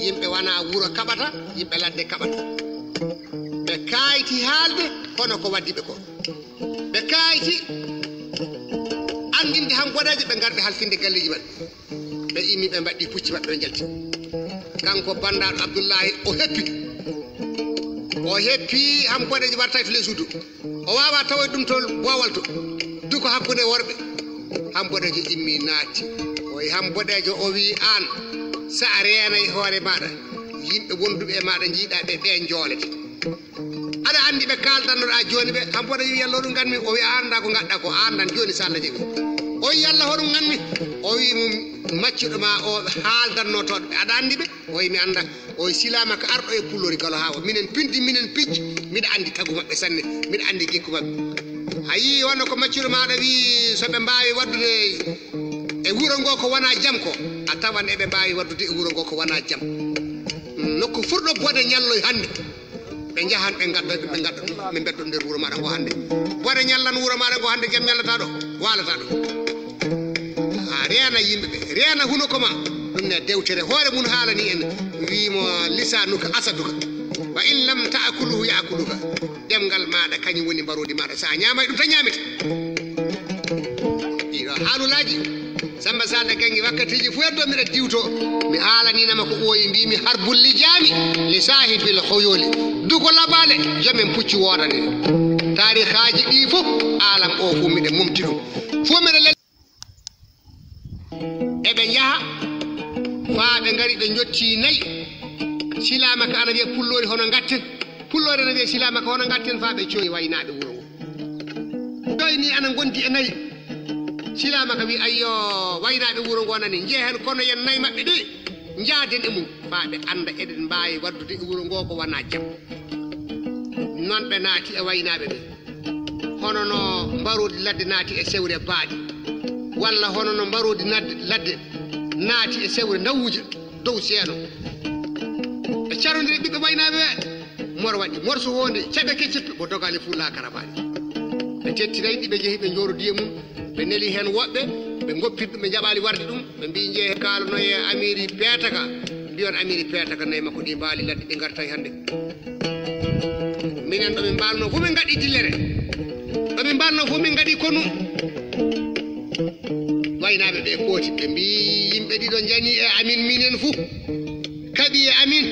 yimɓe wana wuro kaɓata yimɓe ladde kaɓata ɓe kayti haalde hono ko waddi ɓe ko ɓe kayti andinde han goɗeje ɓe garɓe halfinde galleji maɓɓe ɓe immi ɓe mbaɗɗi pucci maɓɓe ɓe jalti kanko bandaɗo Abdoullahi o heppi ham goɗeje warta to ley suudu o wawa tawoy ɗum to bowal to duko hakkude worɓe ham boɗejo immi naati o ham boɗejo o wi an sa a reenay hoore maɗa yimɓe wonduɓe e maɗa jiiɗa ɓe joolete aɗa andi ɓe kaldannoɗa joni ɓe ham boɗejo wi yallah hoɗum ganmi o wi anda ko gadɗa ko andan joni sa Allah jaaɓi o wi yallah hoɗum ganmi o wi maccuɗo ma o haaldannotoɗo ɓe aɗa andi ɓe o wi mi anda o wi silama ko arɗo e pullori galo ha o minen pinti minen picci mbiɗa andi tagu maɓɓe sanne mbiɗa andi gikku maɓɓe a yii wonno ko maccuɗo maɗa wi soɓe mbawi waddude e wuro ngo ko wona jaam ko a tawan eɓe mbawi waddude e wuro ngo ko wona jaam nokku furɗo bode ñalloy hande ɓe jahan ɓe gadda ɓe beddo nder wuro maɗa ngo hande bode ñallan wuro maɗa ngo hande jaam ñallata ɗo walata ɗo a reena yimɓeɓe reena huno koma ɗum ne dewtere hoore mun haalani en wimo lisanuka asaduka wa in lam taakuluhu yaakuluka ɗemgal maɗa kañum woni mbarodi maɗa sa ñamay ɗum ta ñamete ɗiɗo haalulaji Samba Sade Gangi wakkatiji fu heddo mbiɗa diwto mi haalanima ko ɓooyi mbimi harbulli jaami li sahibil huyuli duko labale jomen pucci wodane tarihaji ɗi fof alam o fu miɗe mumti ɗum fo mbiɗa eɓe jaaha faa ɓe ngari ɓe jotti nayyi silama ka ana wiya pullori hono gatten pullori ana wiya silama ka hono gatten faa ɓe coyi waynaɓe wuro ngo ɗoyni ana gondi e nayyi silama ka wi ayyo waynaɓe wuro ngo nani jeehen kono yen nayyi maɓɓe ɗi jaaden e mum faa ɓe anda eɗen mbawi waddude e wuro ngo ko wona jaam non ɓe naati e waynaɓe ɓe hono no mbarodi ladde naati e sewre baaɗi walla hono no mbarodi ladde naati e sewre ndawuja dow seeno e carodire ɓiɓɓe waynaɓe ɓe mor waɗi morso wonde caɓe keccitto mo dogali fu lakara baɗi ɓe tettinayi ɗi ɓe jeehi ɓe jorodiye mum ɓe neli hen woɓɓe ɓe goppiri ɗum ɓe jaɓali warde ɗum ɓe mbi jeehe kalano e amiri peetaka mbiyon amiri peetaka nayi makko ɗi mbaali ladde ɗi garta hande minen ɗo min mbalno fof min gaɗi dillere ɗo min mbalno fof min gaɗi konu waynaɓe ɓe kooti ɓe mbi yimɓe ɗiɗo jani e amin minen fuu kaɓi e amin